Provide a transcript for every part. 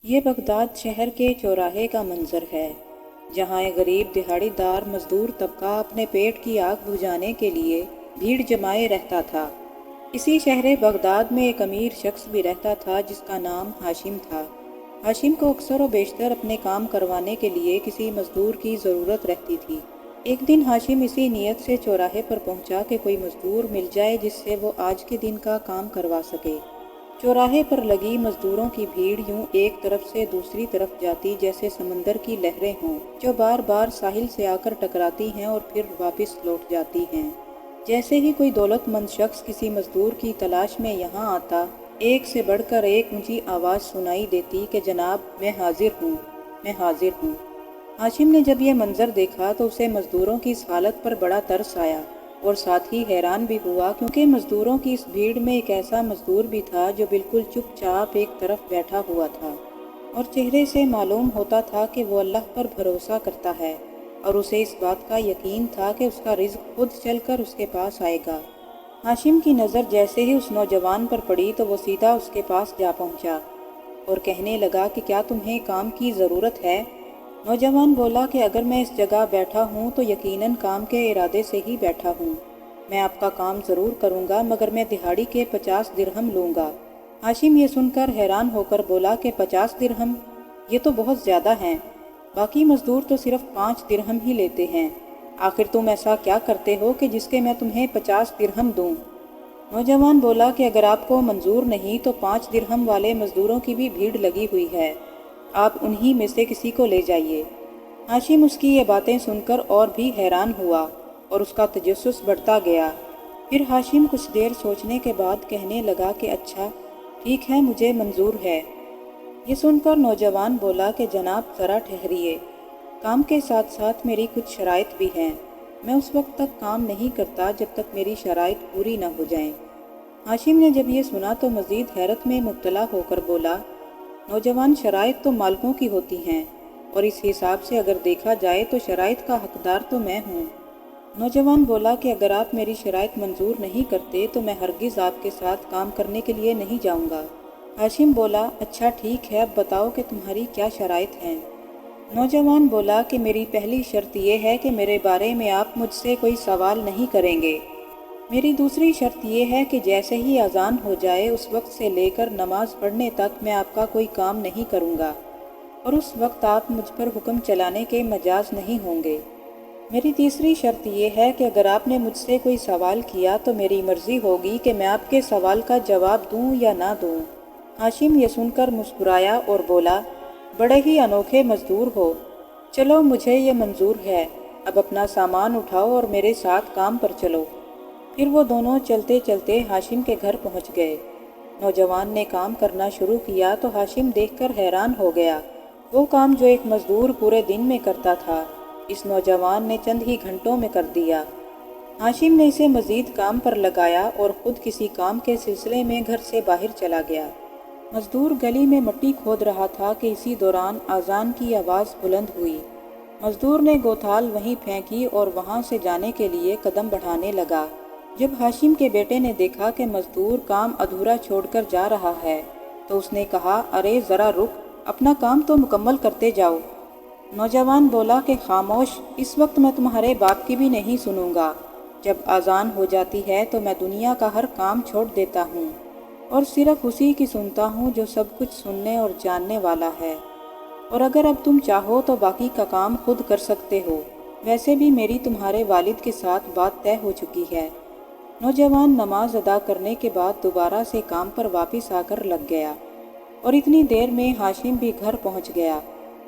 یہ بغداد شہر کے چوراہے کا منظر ہے، جہاں ایک غریب دہاڑی دار مزدور طبقہ اپنے پیٹ کی آگ بجھانے کے لیے بھیڑ جمائے رہتا تھا۔ اسی شہر بغداد میں ایک امیر شخص بھی رہتا تھا جس کا نام ہاشم تھا۔ ہاشم کو اکثر و بیشتر اپنے کام کروانے کے لیے کسی مزدور کی ضرورت رہتی تھی۔ ایک دن ہاشم اسی نیت سے چوراہے پر پہنچا کہ کوئی مزدور مل جائے جس سے وہ آج کے دن کا کام کروا سکے۔ چوراہے پر لگی مزدوروں کی بھیڑ یوں ایک طرف سے دوسری طرف جاتی جیسے سمندر کی لہریں ہوں جو بار بار ساحل سے آ کر ٹکراتی ہیں اور پھر واپس لوٹ جاتی ہیں۔ جیسے ہی کوئی دولت مند شخص کسی مزدور کی تلاش میں یہاں آتا، ایک سے بڑھ کر ایک اونچی آواز سنائی دیتی کہ جناب، میں حاضر ہوں، میں حاضر ہوں۔ ہاشم نے جب یہ منظر دیکھا تو اسے مزدوروں کی اس حالت پر بڑا ترس آیا اور ساتھ ہی حیران بھی ہوا، کیونکہ مزدوروں کی اس بھیڑ میں ایک ایسا مزدور بھی تھا جو بالکل چپ چاپ ایک طرف بیٹھا ہوا تھا اور چہرے سے معلوم ہوتا تھا کہ وہ اللہ پر بھروسہ کرتا ہے اور اسے اس بات کا یقین تھا کہ اس کا رزق خود چل کر اس کے پاس آئے گا۔ ہاشم کی نظر جیسے ہی اس نوجوان پر پڑی تو وہ سیدھا اس کے پاس جا پہنچا اور کہنے لگا کہ کیا تمہیں کام کی ضرورت ہے؟ نوجوان بولا کہ اگر میں اس جگہ بیٹھا ہوں تو یقیناً کام کے ارادے سے ہی بیٹھا ہوں۔ میں آپ کا کام ضرور کروں گا، مگر میں دہاڑی کے 50 درہم لوں گا۔ ہاشم یہ سن کر حیران ہو کر بولا کہ 50 درہم؟ یہ تو بہت زیادہ ہیں، باقی مزدور تو صرف 5 درہم ہی لیتے ہیں۔ آخر تم ایسا کیا کرتے ہو کہ جس کے میں تمہیں 50 درہم دوں؟ نوجوان بولا کہ اگر آپ کو منظور نہیں تو 5 درہم والے مزدوروں کی بھی بھیڑ لگی ہوئی ہے، آپ انہی میں سے کسی کو لے جائیے۔ ہاشم اس کی یہ باتیں سن کر اور بھی حیران ہوا اور اس کا تجسس بڑھتا گیا۔ پھر ہاشم کچھ دیر سوچنے کے بعد کہنے لگا کہ اچھا ٹھیک ہے، مجھے منظور ہے۔ یہ سن کر نوجوان بولا کہ جناب ذرا ٹھہریے، کام کے ساتھ ساتھ میری کچھ شرائط بھی ہیں۔ میں اس وقت تک کام نہیں کرتا جب تک میری شرائط پوری نہ ہو جائیں۔ ہاشم نے جب یہ سنا تو مزید حیرت میں مبتلا ہو کر بولا، نوجوان، شرائط تو مالکوں کی ہوتی ہیں اور اس حساب سے اگر دیکھا جائے تو شرائط کا حقدار تو میں ہوں۔ نوجوان بولا کہ اگر آپ میری شرائط منظور نہیں کرتے تو میں ہرگز آپ کے ساتھ کام کرنے کے لیے نہیں جاؤں گا۔ ہاشم بولا، اچھا ٹھیک ہے، اب بتاؤ کہ تمہاری کیا شرائط ہیں؟ نوجوان بولا کہ میری پہلی شرط یہ ہے کہ میرے بارے میں آپ مجھ سے کوئی سوال نہیں کریں گے۔ میری دوسری شرط یہ ہے کہ جیسے ہی اذان ہو جائے اس وقت سے لے کر نماز پڑھنے تک میں آپ کا کوئی کام نہیں کروں گا اور اس وقت آپ مجھ پر حکم چلانے کے مجاز نہیں ہوں گے۔ میری تیسری شرط یہ ہے کہ اگر آپ نے مجھ سے کوئی سوال کیا تو میری مرضی ہوگی کہ میں آپ کے سوال کا جواب دوں یا نہ دوں۔ ہاشم یہ سن کر مسکرایا اور بولا، بڑے ہی انوکھے مزدور ہو، چلو مجھے یہ منظور ہے، اب اپنا سامان اٹھاؤ اور میرے ساتھ کام پر چلو۔ پھر وہ دونوں چلتے چلتے ہاشم کے گھر پہنچ گئے۔ نوجوان نے کام کرنا شروع کیا تو ہاشم دیکھ کر حیران ہو گیا۔ وہ کام جو ایک مزدور پورے دن میں کرتا تھا، اس نوجوان نے چند ہی گھنٹوں میں کر دیا۔ ہاشم نے اسے مزید کام پر لگایا اور خود کسی کام کے سلسلے میں گھر سے باہر چلا گیا۔ مزدور گلی میں مٹی کھود رہا تھا کہ اسی دوران اذان کی آواز بلند ہوئی۔ مزدور نے گوتھال وہیں پھینکی اور وہاں سے جانے کے لیے قدم بڑھانے لگا۔ جب ہاشم کے بیٹے نے دیکھا کہ مزدور کام ادھورا چھوڑ کر جا رہا ہے تو اس نے کہا، ارے ذرا رک، اپنا کام تو مکمل کرتے جاؤ۔ نوجوان بولا کہ خاموش، اس وقت میں تمہارے باپ کی بھی نہیں سنوں گا۔ جب اذان ہو جاتی ہے تو میں دنیا کا ہر کام چھوڑ دیتا ہوں اور صرف اسی کی سنتا ہوں جو سب کچھ سننے اور جاننے والا ہے، اور اگر اب تم چاہو تو باقی کا کام خود کر سکتے ہو، ویسے بھی میری تمہارے والد کے ساتھ بات طے ہو چکی ہے۔ نوجوان نماز ادا کرنے کے بعد دوبارہ سے کام پر واپس آ کر لگ گیا اور اتنی دیر میں ہاشم بھی گھر پہنچ گیا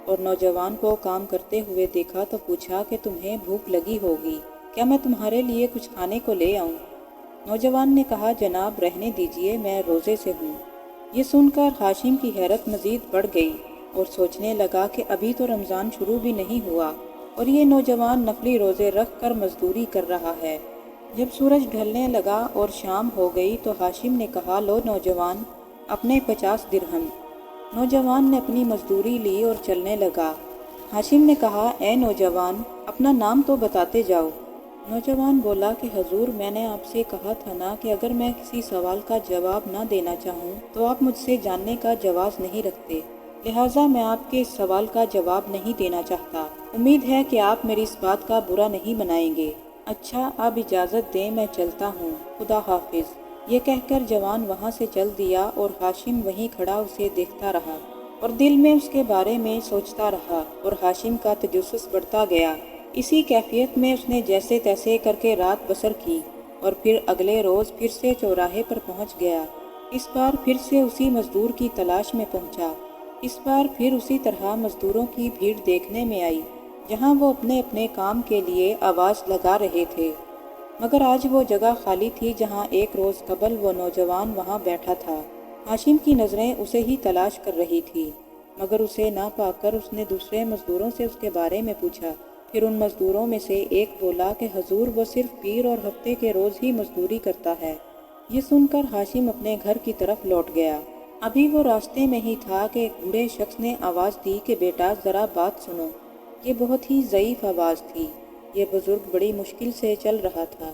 اور نوجوان کو کام کرتے ہوئے دیکھا تو پوچھا کہ تمہیں بھوک لگی ہوگی، کیا میں تمہارے لیے کچھ کھانے کو لے آؤں؟ نوجوان نے کہا، جناب رہنے دیجیے، میں روزے سے ہوں۔ یہ سن کر ہاشم کی حیرت مزید بڑھ گئی اور سوچنے لگا کہ ابھی تو رمضان شروع بھی نہیں ہوا اور یہ نوجوان نفلی روزے رکھ کر مزدوری کر رہا ہے۔ جب سورج ڈھلنے لگا اور شام ہو گئی تو ہاشم نے کہا، لو نوجوان، اپنے 50 درہم۔ نوجوان نے اپنی مزدوری لی اور چلنے لگا۔ ہاشم نے کہا، اے نوجوان، اپنا نام تو بتاتے جاؤ۔ نوجوان بولا کہ حضور، میں نے آپ سے کہا تھا نا کہ اگر میں کسی سوال کا جواب نہ دینا چاہوں تو آپ مجھ سے جاننے کا جواز نہیں رکھتے۔ لہٰذا میں آپ کے اس سوال کا جواب نہیں دینا چاہتا۔ امید ہے کہ آپ میری اس بات کا برا نہیں منائیں گے۔ اچھا، اب اجازت دیں، میں چلتا ہوں، خدا حافظ۔ یہ کہہ کر جوان وہاں سے چل دیا اور ہاشم وہیں کھڑا اسے دیکھتا رہا اور دل میں اس کے بارے میں سوچتا رہا، اور ہاشم کا تجسس بڑھتا گیا۔ اسی کیفیت میں اس نے جیسے تیسے کر کے رات بسر کی اور پھر اگلے روز پھر سے چوراہے پر پہنچ گیا۔ اس بار پھر سے اسی مزدور کی تلاش میں پہنچا۔ اس بار پھر اسی طرح مزدوروں کی بھیڑ دیکھنے میں آئی جہاں وہ اپنے اپنے کام کے لیے آواز لگا رہے تھے، مگر آج وہ جگہ خالی تھی جہاں ایک روز قبل وہ نوجوان وہاں بیٹھا تھا۔ ہاشم کی نظریں اسے ہی تلاش کر رہی تھی، مگر اسے نہ پا کر اس نے دوسرے مزدوروں سے اس کے بارے میں پوچھا۔ پھر ان مزدوروں میں سے ایک بولا کہ حضور، وہ صرف پیر اور ہفتے کے روز ہی مزدوری کرتا ہے۔ یہ سن کر ہاشم اپنے گھر کی طرف لوٹ گیا۔ ابھی وہ راستے میں ہی تھا کہ ایک بوڑھے شخص نے آواز دی کہ بیٹا ذرا بات سنو۔ یہ بہت ہی ضعیف آواز تھی۔ یہ بزرگ بڑی مشکل سے چل رہا تھا۔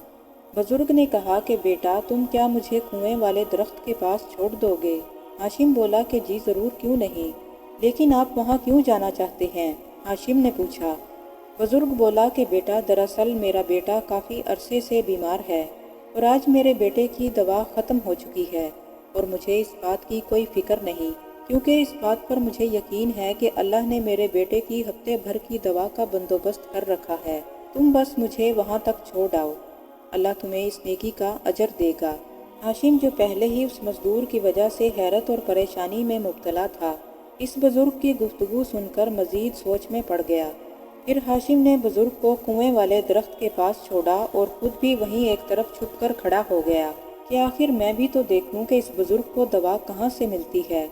بزرگ نے کہا کہ بیٹا، تم کیا مجھے کنویں والے درخت کے پاس چھوڑ دو گے؟ ہاشم بولا کہ جی ضرور، کیوں نہیں، لیکن آپ وہاں کیوں جانا چاہتے ہیں؟ ہاشم نے پوچھا۔ بزرگ بولا کہ بیٹا، دراصل میرا بیٹا کافی عرصے سے بیمار ہے اور آج میرے بیٹے کی دوا ختم ہو چکی ہے، اور مجھے اس بات کی کوئی فکر نہیں، کیونکہ اس بات پر مجھے یقین ہے کہ اللہ نے میرے بیٹے کی ہفتے بھر کی دوا کا بندوبست کر رکھا ہے۔ تم بس مجھے وہاں تک چھوڑ آؤ، اللہ تمہیں اس نیکی کا اجر دے گا۔ ہاشم، جو پہلے ہی اس مزدور کی وجہ سے حیرت اور پریشانی میں مبتلا تھا، اس بزرگ کی گفتگو سن کر مزید سوچ میں پڑ گیا۔ پھر ہاشم نے بزرگ کو کنویں والے درخت کے پاس چھوڑا اور خود بھی وہیں ایک طرف چھپ کر کھڑا ہو گیا کہ آخر میں بھی تو دیکھوں کہ اس بزرگ کو دوا کہاں سے ملتی ہے۔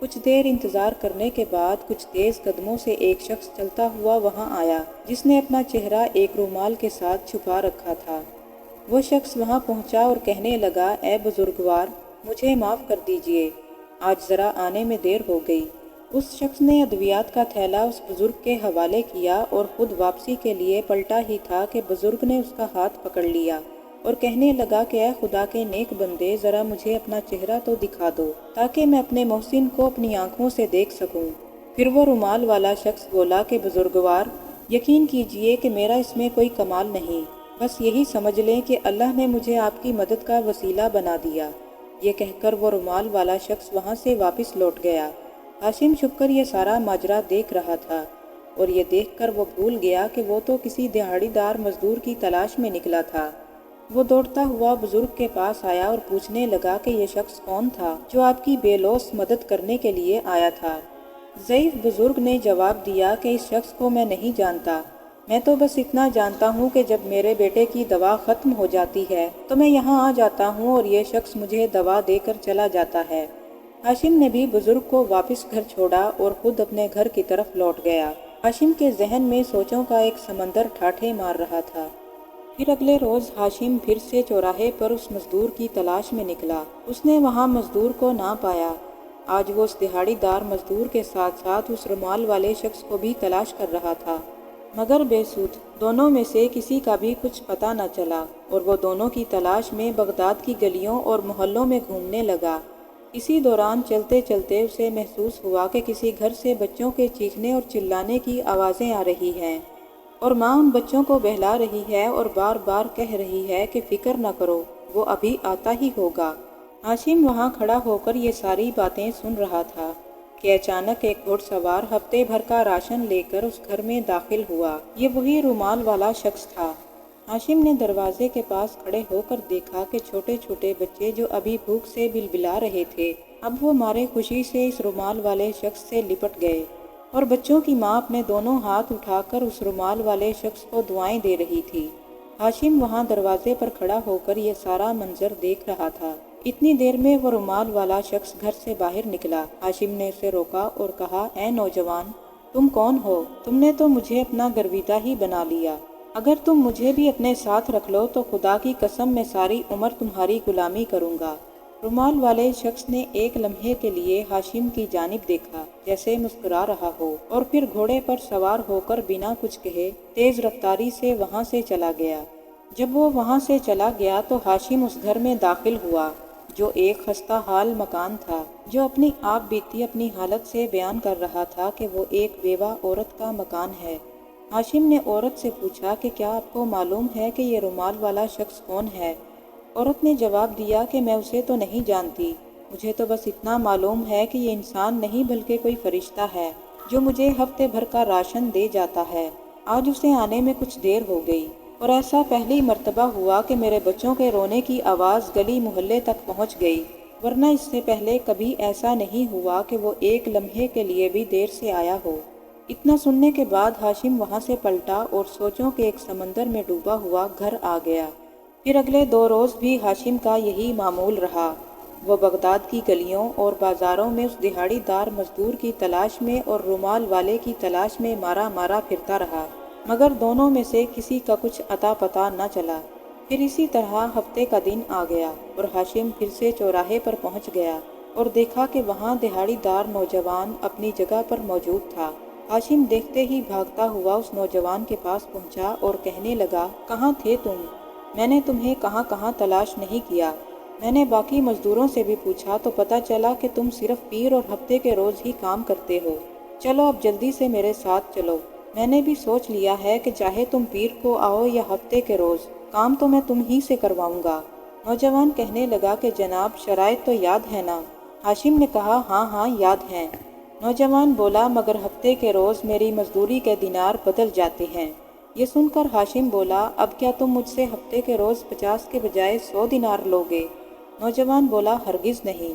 کچھ دیر انتظار کرنے کے بعد کچھ تیز قدموں سے ایک شخص چلتا ہوا وہاں آیا جس نے اپنا چہرہ ایک رومال کے ساتھ چھپا رکھا تھا۔ وہ شخص وہاں پہنچا اور کہنے لگا، اے بزرگوار، مجھے معاف کر دیجئے، آج ذرا آنے میں دیر ہو گئی۔ اس شخص نے ادویات کا تھیلا اس بزرگ کے حوالے کیا اور خود واپسی کے لیے پلٹا ہی تھا کہ بزرگ نے اس کا ہاتھ پکڑ لیا اور کہنے لگا کہ اے خدا کے نیک بندے، ذرا مجھے اپنا چہرہ تو دکھا دو تاکہ میں اپنے محسن کو اپنی آنکھوں سے دیکھ سکوں۔ پھر وہ رومال والا شخص بولا کہ بزرگوار، یقین کیجئے کہ میرا اس میں کوئی کمال نہیں، بس یہی سمجھ لیں کہ اللہ نے مجھے آپ کی مدد کا وسیلہ بنا دیا۔ یہ کہہ کر وہ رومال والا شخص وہاں سے واپس لوٹ گیا۔ ہاشم چھپ کر یہ سارا ماجرا دیکھ رہا تھا اور یہ دیکھ کر وہ بھول گیا کہ وہ تو کسی دہاڑی دار مزدور کی تلاش میں نکلا تھا۔ وہ دوڑتا ہوا بزرگ کے پاس آیا اور پوچھنے لگا کہ یہ شخص کون تھا جو آپ کی بے لوث مدد کرنے کے لیے آیا تھا۔ ضعیف بزرگ نے جواب دیا کہ اس شخص کو میں نہیں جانتا، میں تو بس اتنا جانتا ہوں کہ جب میرے بیٹے کی دوا ختم ہو جاتی ہے تو میں یہاں آ جاتا ہوں اور یہ شخص مجھے دوا دے کر چلا جاتا ہے۔ ہاشم نے بھی بزرگ کو واپس گھر چھوڑا اور خود اپنے گھر کی طرف لوٹ گیا۔ ہاشم کے ذہن میں سوچوں کا ایک سمندر ٹھاٹھے مار رہا تھا۔ پھر اگلے روز ہاشم پھر سے چوراہے پر اس مزدور کی تلاش میں نکلا۔ اس نے وہاں مزدور کو نہ پایا۔ آج وہ اس دہاڑی دار مزدور کے ساتھ ساتھ اس رومال والے شخص کو بھی تلاش کر رہا تھا، مگر بے سود۔ دونوں میں سے کسی کا بھی کچھ پتہ نہ چلا اور وہ دونوں کی تلاش میں بغداد کی گلیوں اور محلوں میں گھومنے لگا۔ اسی دوران چلتے چلتے اسے محسوس ہوا کہ کسی گھر سے بچوں کے چیخنے اور چلانے کی آوازیں آ رہی ہیں اور ماں ان بچوں کو بہلا رہی ہے اور بار بار کہہ رہی ہے کہ فکر نہ کرو، وہ ابھی آتا ہی ہوگا۔ ہاشم وہاں کھڑا ہو کر یہ ساری باتیں سن رہا تھا کہ اچانک ایک گھوڑ سوار ہفتے بھر کا راشن لے کر اس گھر میں داخل ہوا۔ یہ وہی رومال والا شخص تھا۔ ہاشم نے دروازے کے پاس کھڑے ہو کر دیکھا کہ چھوٹے چھوٹے بچے جو ابھی بھوک سے بلبلا رہے تھے، اب وہ مارے خوشی سے اس رومال والے شخص سے لپٹ گئے، اور بچوں کی ماں اپنے دونوں ہاتھ اٹھا کر اس رومال والے شخص کو دعائیں دے رہی تھی۔ ہاشم وہاں دروازے پر کھڑا ہو کر یہ سارا منظر دیکھ رہا تھا۔ اتنی دیر میں وہ رومال والا شخص گھر سے باہر نکلا۔ ہاشم نے اسے روکا اور کہا، اے نوجوان، تم کون ہو؟ تم نے تو مجھے اپنا گرویدہ ہی بنا لیا۔ اگر تم مجھے بھی اپنے ساتھ رکھ لو تو خدا کی قسم میں ساری عمر تمہاری غلامی کروں گا۔ رومال والے شخص نے ایک لمحے کے لیے ہاشم کی جانب دیکھا جیسے مسکرا رہا ہو، اور پھر گھوڑے پر سوار ہو کر بنا کچھ کہے تیز رفتاری سے وہاں سے چلا گیا۔ جب وہ وہاں سے چلا گیا تو ہاشم اس گھر میں داخل ہوا جو ایک خستہ حال مکان تھا، جو اپنی آپ بیتی اپنی حالت سے بیان کر رہا تھا کہ وہ ایک بیوہ عورت کا مکان ہے۔ ہاشم نے عورت سے پوچھا کہ کیا آپ کو معلوم ہے کہ یہ رومال والا شخص کون ہے؟ عورت نے جواب دیا کہ میں اسے تو نہیں جانتی، مجھے تو بس اتنا معلوم ہے کہ یہ انسان نہیں بلکہ کوئی فرشتہ ہے جو مجھے ہفتے بھر کا راشن دے جاتا ہے۔ آج اسے آنے میں کچھ دیر ہو گئی، اور ایسا پہلی مرتبہ ہوا کہ میرے بچوں کے رونے کی آواز گلی محلے تک پہنچ گئی، ورنہ اس سے پہلے کبھی ایسا نہیں ہوا کہ وہ ایک لمحے کے لیے بھی دیر سے آیا ہو۔ اتنا سننے کے بعد ہاشم وہاں سے پلٹا اور سوچوں کے ایک سمندر میں ڈوبا ہوا گھر آ گیا۔ پھر اگلے 2 روز بھی ہاشم کا یہی معمول رہا۔ وہ بغداد کی گلیوں اور بازاروں میں اس دہاڑی دار مزدور کی تلاش میں اور رومال والے کی تلاش میں مارا مارا پھرتا رہا، مگر دونوں میں سے کسی کا کچھ اتا پتہ نہ چلا۔ پھر اسی طرح ہفتے کا دن آ گیا اور ہاشم پھر سے چوراہے پر پہنچ گیا اور دیکھا کہ وہاں دہاڑی دار نوجوان اپنی جگہ پر موجود تھا۔ ہاشم دیکھتے ہی بھاگتا ہوا اس نوجوان کے پاس پہنچا اور کہنے لگا، کہاں تھے تم؟ میں نے تمہیں کہاں کہاں تلاش نہیں کیا۔ میں نے باقی مزدوروں سے بھی پوچھا تو پتہ چلا کہ تم صرف پیر اور ہفتے کے روز ہی کام کرتے ہو۔ چلو اب جلدی سے میرے ساتھ چلو، میں نے بھی سوچ لیا ہے کہ چاہے تم پیر کو آؤ یا ہفتے کے روز، کام تو میں تم ہی سے کرواؤں گا۔ نوجوان کہنے لگا کہ جناب شرائط تو یاد ہے نا؟ ہاشم نے کہا، ہاں ہاں یاد ہیں۔ نوجوان بولا، مگر ہفتے کے روز میری مزدوری کے دینار بدل جاتے ہیں۔ یہ سن کر ہاشم بولا، اب کیا تم مجھ سے ہفتے کے روز 50 کے بجائے 100 دینار لوگے؟ نوجوان بولا، ہرگز نہیں،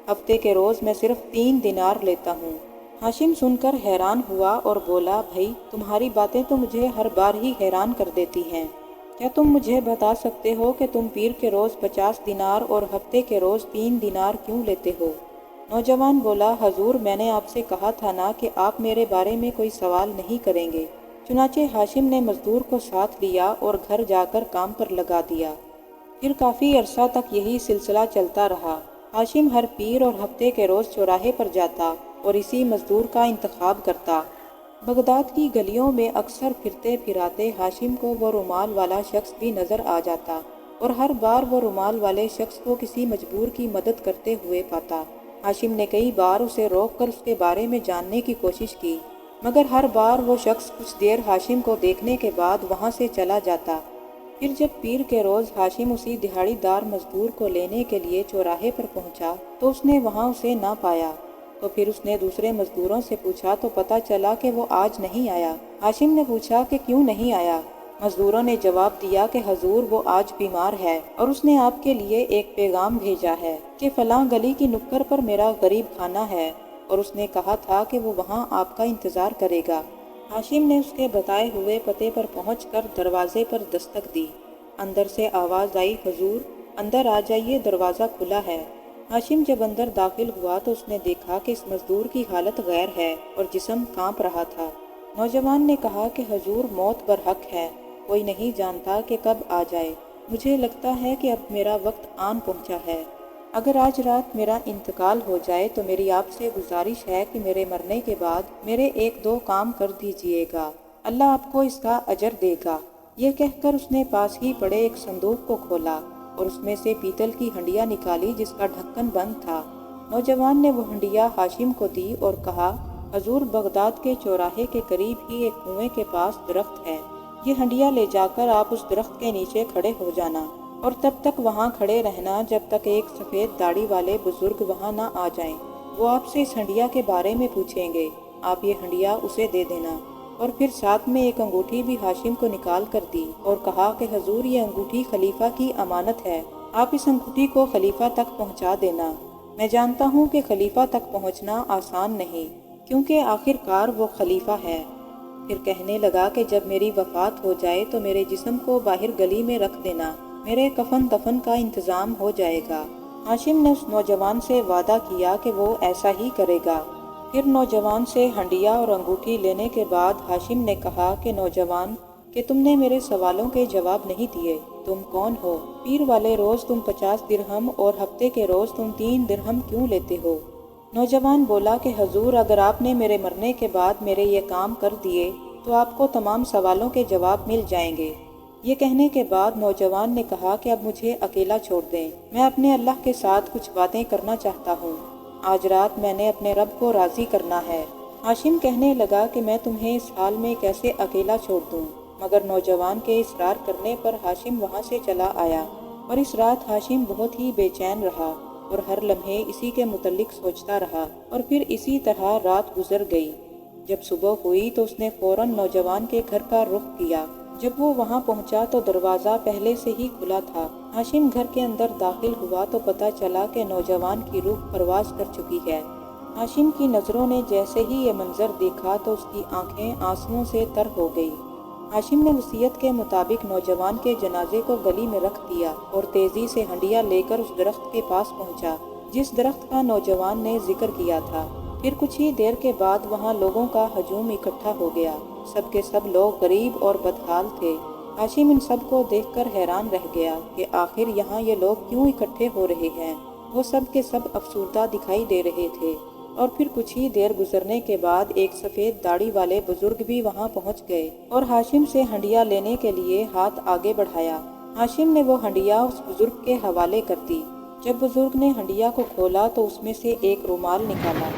ہفتے کے روز میں صرف 3 دینار لیتا ہوں۔ ہاشم سن کر حیران ہوا اور بولا، بھائی تمہاری باتیں تو مجھے ہر بار ہی حیران کر دیتی ہیں، کیا تم مجھے بتا سکتے ہو کہ تم پیر کے روز 50 دینار اور ہفتے کے روز 3 دینار کیوں لیتے ہو؟ نوجوان بولا، حضور میں نے آپ سے کہا تھا نا کہ آپ میرے بارے میں کوئی سوال نہیں کریں گے۔ چنانچہ ہاشم نے مزدور کو ساتھ لیا اور گھر جا کر کام پر لگا دیا۔ پھر کافی عرصہ تک یہی سلسلہ چلتا رہا۔ ہاشم ہر پیر اور ہفتے کے روز چوراہے پر جاتا اور اسی مزدور کا انتخاب کرتا۔ بغداد کی گلیوں میں اکثر پھرتے پھراتے ہاشم کو وہ رومال والا شخص بھی نظر آ جاتا اور ہر بار وہ رومال والے شخص کو کسی مجبور کی مدد کرتے ہوئے پاتا۔ ہاشم نے کئی بار اسے روک کر اس کے بارے میں جاننے کی کوشش کی، مگر ہر بار وہ شخص کچھ دیر ہاشم کو دیکھنے کے بعد وہاں سے چلا جاتا۔ پھر جب پیر کے روز ہاشم اسی دہاڑی دار مزدور کو لینے کے لیے چوراہے پر پہنچا تو اس نے وہاں اسے نہ پایا۔ تو پھر اس نے دوسرے مزدوروں سے پوچھا تو پتہ چلا کہ وہ آج نہیں آیا۔ ہاشم نے پوچھا کہ کیوں نہیں آیا؟ مزدوروں نے جواب دیا کہ حضور وہ آج بیمار ہے اور اس نے آپ کے لیے ایک پیغام بھیجا ہے کہ فلاں گلی کی نکڑ پر میرا غریب خانہ ہے اور اس نے کہا تھا کہ وہ وہاں آپ کا انتظار کرے گا۔ ہاشم نے اس کے بتائے ہوئے پتے پر پہنچ کر دروازے پر دستک دی۔ اندر سے آواز آئی، حضور اندر آ جائیے، دروازہ کھلا ہے۔ ہاشم جب اندر داخل ہوا تو اس نے دیکھا کہ اس مزدور کی حالت غیر ہے اور جسم کانپ رہا تھا۔ نوجوان نے کہا کہ حضور موت برحق ہے، کوئی نہیں جانتا کہ کب آ جائے، مجھے لگتا ہے کہ اب میرا وقت آن پہنچا ہے۔ اگر آج رات میرا انتقال ہو جائے تو میری آپ سے گزارش ہے کہ میرے مرنے کے بعد میرے 1-2 کام کر دیجئے گا، اللہ آپ کو اس کا اجر دے گا۔ یہ کہہ کر اس نے پاس ہی پڑے ایک صندوق کو کھولا اور اس میں سے پیتل کی ہنڈیا نکالی جس کا ڈھکن بند تھا۔ نوجوان نے وہ ہنڈیا ہاشم کو دی اور کہا، حضور بغداد کے چوراہے کے قریب ہی ایک کنویں کے پاس درخت ہے، یہ ہنڈیا لے جا کر آپ اس درخت کے نیچے کھڑے ہو جانا اور تب تک وہاں کھڑے رہنا جب تک ایک سفید داڑھی والے بزرگ وہاں نہ آ جائیں۔ وہ آپ سے اس ہنڈیا کے بارے میں پوچھیں گے، آپ یہ ہنڈیا اسے دے دینا۔ اور پھر ساتھ میں ایک انگوٹھی بھی ہاشم کو نکال کر دی اور کہا کہ حضور یہ انگوٹھی خلیفہ کی امانت ہے، آپ اس انگوٹھی کو خلیفہ تک پہنچا دینا۔ میں جانتا ہوں کہ خلیفہ تک پہنچنا آسان نہیں، کیونکہ آخر کار وہ خلیفہ ہے۔ پھر کہنے لگا کہ جب میری وفات ہو جائے تو میرے جسم کو باہر گلی میں رکھ دینا، میرے کفن دفن کا انتظام ہو جائے گا۔ ہاشم نے اس نوجوان سے وعدہ کیا کہ وہ ایسا ہی کرے گا۔ پھر نوجوان سے ہنڈیا اور انگوٹھی لینے کے بعد ہاشم نے کہا کہ نوجوان، کہ تم نے میرے سوالوں کے جواب نہیں دیے، تم کون ہو؟ پیر والے روز تم 50 درہم اور ہفتے کے روز تم 3 درہم کیوں لیتے ہو؟ نوجوان بولا کہ حضور اگر آپ نے میرے مرنے کے بعد میرے یہ کام کر دیے تو آپ کو تمام سوالوں کے جواب مل جائیں گے۔ یہ کہنے کے بعد نوجوان نے کہا کہ اب مجھے اکیلا چھوڑ دیں، میں اپنے اللہ کے ساتھ کچھ باتیں کرنا چاہتا ہوں، آج رات میں نے اپنے رب کو راضی کرنا ہے۔ ہاشم کہنے لگا کہ میں تمہیں اس حال میں کیسے اکیلا چھوڑ دوں، مگر نوجوان کے اصرار کرنے پر ہاشم وہاں سے چلا آیا، اور اس رات ہاشم بہت ہی بے چین رہا اور ہر لمحے اسی کے متعلق سوچتا رہا، اور پھر اسی طرح رات گزر گئی۔ جب صبح ہوئی تو اس نے فوراً نوجوان کے گھر کا رخ کیا۔ جب وہ وہاں پہنچا تو دروازہ پہلے سے ہی کھلا تھا۔ ہاشم گھر کے اندر داخل ہوا تو پتہ چلا کہ نوجوان کی روح پرواز کر چکی ہے۔ ہاشم کی نظروں نے جیسے ہی یہ منظر دیکھا تو اس کی آنکھیں آنسوؤں سے تر ہو گئی۔ ہاشم نے وصیت کے مطابق نوجوان کے جنازے کو گلی میں رکھ دیا اور تیزی سے ہنڈیا لے کر اس درخت کے پاس پہنچا جس درخت کا نوجوان نے ذکر کیا تھا۔ پھر کچھ ہی دیر کے بعد وہاں لوگوں کا ہجوم اکٹھا ہو گیا۔ سب کے سب لوگ غریب اور بدحال تھے۔ ہاشم ان سب کو دیکھ کر حیران رہ گیا کہ آخر یہاں یہ لوگ کیوں اکٹھے ہو رہے ہیں۔ وہ سب کے سب افسردہ دکھائی دے رہے تھے، اور پھر کچھ ہی دیر گزرنے کے بعد ایک سفید داڑھی والے بزرگ بھی وہاں پہنچ گئے اور ہاشم سے ہنڈیا لینے کے لیے ہاتھ آگے بڑھایا۔ ہاشم نے وہ ہنڈیا اس بزرگ کے حوالے کر دی۔ جب بزرگ نے ہنڈیا کو کھولا تو اس میں سے ایک رومال نکالا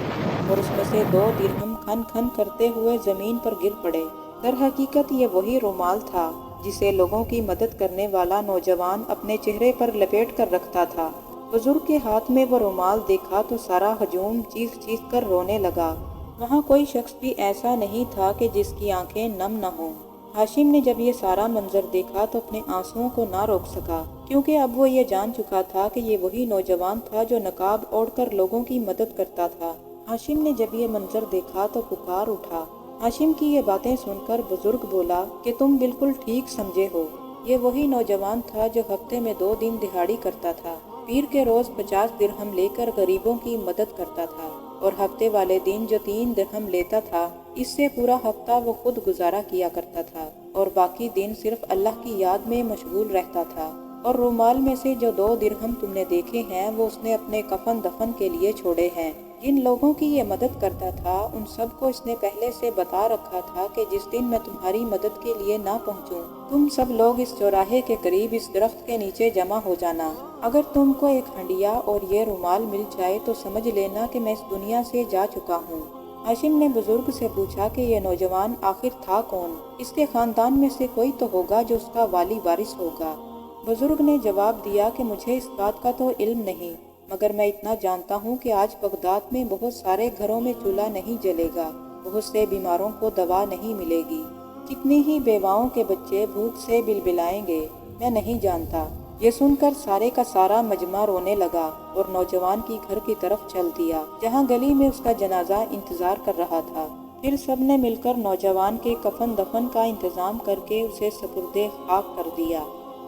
اور اس میں سے 2 درہم کھن کھن کرتے ہوئے زمین پر گر پڑے۔ در حقیقت یہ وہی رومال تھا جسے لوگوں کی مدد کرنے والا نوجوان اپنے چہرے پر لپیٹ کر رکھتا تھا۔ بزرگ کے ہاتھ میں وہ رومال دیکھا تو سارا ہجوم چیخ چیخ کر رونے لگا۔ وہاں کوئی شخص بھی ایسا نہیں تھا کہ جس کی آنکھیں نم نہ ہوں۔ ہاشم نے جب یہ سارا منظر دیکھا تو اپنے آنسوؤں کو نہ روک سکا، کیونکہ اب وہ یہ جان چکا تھا کہ یہ وہی نوجوان تھا جو نقاب اوڑھ کر لوگوں کی مدد کرتا تھا۔ ہاشم نے جب یہ منظر دیکھا تو پکار اٹھا۔ ہاشم کی یہ باتیں سن کر بزرگ بولا کہ تم بالکل ٹھیک سمجھے ہو، یہ وہی نوجوان تھا جو ہفتے میں 2 دن دہاڑی کرتا تھا، پیر کے روز 50 درہم لے کر غریبوں کی مدد کرتا تھا، اور ہفتے والے دن جو 3 درہم لیتا تھا اس سے پورا ہفتہ وہ خود گزارا کیا کرتا تھا، اور باقی دن صرف اللہ کی یاد میں مشغول رہتا تھا۔ اور رومال میں سے جو 2 درہم تم نے دیکھے ہیں وہ اس نے اپنے کفن دفن کے لیے چھوڑے ہیں۔ جن لوگوں کی یہ مدد کرتا تھا ان سب کو اس نے پہلے سے بتا رکھا تھا کہ جس دن میں تمہاری مدد کے لیے نہ پہنچوں تم سب لوگ اس چوراہے کے قریب اس درخت کے نیچے جمع ہو جانا۔ اگر تم کو ایک ہنڈیا اور یہ رومال مل جائے تو سمجھ لینا کہ میں اس دنیا سے جا چکا ہوں۔ ہاشم نے بزرگ سے پوچھا کہ یہ نوجوان آخر تھا کون؟ اس کے خاندان میں سے کوئی تو ہوگا جو اس کا والی وارث ہوگا۔ بزرگ نے جواب دیا کہ مجھے اس بات کا تو علم نہیں، مگر میں اتنا جانتا ہوں کہ آج بغداد میں بہت سارے گھروں میں چولہا نہیں جلے گا، بہت سے بیماروں کو دوا نہیں ملے گی، کتنی ہی بیواؤں کے بچے بھوک سے بلبلائیں گے، میں نہیں جانتا۔ یہ سن کر سارے کا سارا مجمع رونے لگا اور نوجوان کی گھر کی طرف چل دیا جہاں گلی میں اس کا جنازہ انتظار کر رہا تھا۔ پھر سب نے مل کر نوجوان کے کفن دفن کا انتظام کر کے اسے سپرد خاک کر دیا۔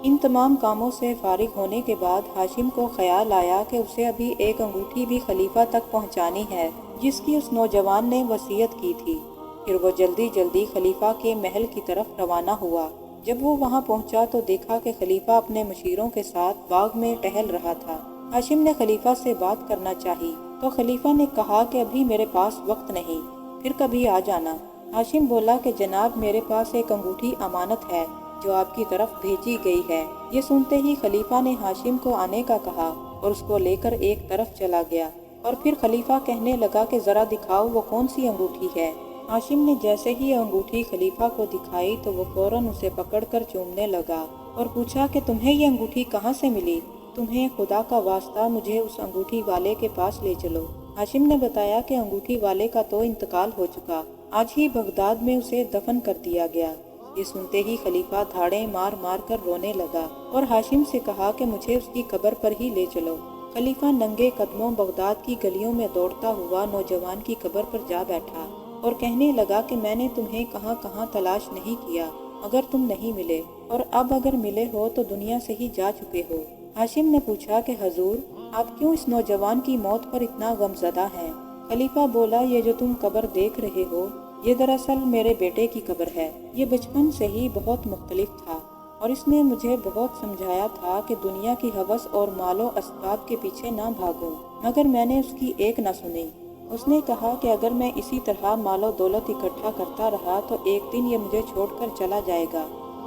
ان تمام کاموں سے فارغ ہونے کے بعد ہاشم کو خیال آیا کہ اسے ابھی ایک انگوٹھی بھی خلیفہ تک پہنچانی ہے جس کی اس نوجوان نے وصیت کی تھی۔ پھر وہ جلدی جلدی خلیفہ کے محل کی طرف روانہ ہوا۔ جب وہ وہاں پہنچا تو دیکھا کہ خلیفہ اپنے مشیروں کے ساتھ باغ میں ٹہل رہا تھا۔ ہاشم نے خلیفہ سے بات کرنا چاہی تو خلیفہ نے کہا کہ ابھی میرے پاس وقت نہیں، پھر کبھی آ جانا۔ ہاشم بولا کہ جناب میرے پاس ایک انگوٹھی امانت ہے جو آپ کی طرف بھیجی گئی ہے۔ یہ سنتے ہی خلیفہ نے ہاشم کو آنے کا کہا اور اس کو لے کر ایک طرف چلا گیا، اور پھر خلیفہ کہنے لگا کہ ذرا دکھاؤ وہ کون سی انگوٹھی ہے۔ ہاشم نے جیسے ہی انگوٹھی خلیفہ کو دکھائی تو وہ فوراً اسے پکڑ کر چومنے لگا اور پوچھا کہ تمہیں یہ انگوٹھی کہاں سے ملی؟ تمہیں خدا کا واسطہ مجھے اس انگوٹھی والے کے پاس لے چلو۔ ہاشم نے بتایا کہ انگوٹھی والے کا تو انتقال ہو چکا، آج ہی بغداد میں اسے دفن کر دیا گیا۔ یہ سنتے ہی خلیفہ دھاڑیں مار مار کر رونے لگا اور ہاشم سے کہا کہ مجھے اس کی قبر پر ہی لے چلو۔ خلیفہ ننگے قدموں بغداد کی گلیوں میں دوڑتا ہوا نوجوان کی قبر پر جا بیٹھا اور کہنے لگا کہ میں نے تمہیں کہاں کہاں تلاش نہیں کیا مگر تم نہیں ملے، اور اب اگر ملے ہو تو دنیا سے ہی جا چکے ہو۔ ہاشم نے پوچھا کہ حضور آپ کیوں اس نوجوان کی موت پر اتنا غمزدہ ہیں؟ خلیفہ بولا یہ جو تم قبر دیکھ رہے ہو یہ دراصل میرے بیٹے کی قبر ہے۔ یہ بچپن سے ہی بہت مختلف تھا اور اس نے مجھے بہت سمجھایا تھا کہ دنیا کی ہوس اور مال و اسباب کے پیچھے نہ بھاگوں، مگر میں نے اس کی ایک نہ سنی۔ اس نے کہا کہ اگر میں اسی طرح مال و دولت اکٹھا کرتا رہا تو ایک دن یہ مجھے چھوڑ کر چلا جائے گا۔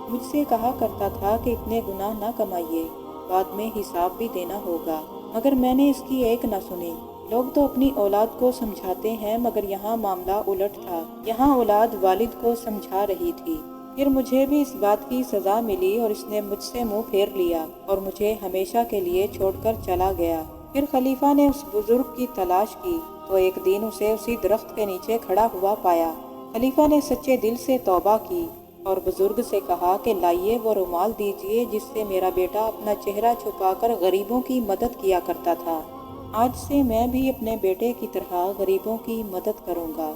مجھ سے کہا کرتا تھا کہ اتنے گناہ نہ کمائیے، بعد میں حساب بھی دینا ہوگا، مگر میں نے اس کی ایک نہ سنی۔ لوگ تو اپنی اولاد کو سمجھاتے ہیں، مگر یہاں معاملہ الٹ تھا، یہاں اولاد والد کو سمجھا رہی تھی۔ پھر مجھے بھی اس بات کی سزا ملی اور اس نے مجھ سے منہ پھیر لیا اور مجھے ہمیشہ کے لیے چھوڑ کر چلا گیا۔ پھر خلیفہ نے اس بزرگ کی تلاش کی تو ایک دن اسے اسی درخت کے نیچے کھڑا ہوا پایا۔ خلیفہ نے سچے دل سے توبہ کی اور بزرگ سے کہا کہ لائیے وہ رومال دیجیے جس سے میرا بیٹا اپنا چہرہ چھپا کر غریبوں کی مدد کیا کرتا تھا۔ آج سے میں بھی اپنے بیٹے کی طرح غریبوں کی مدد کروں گا۔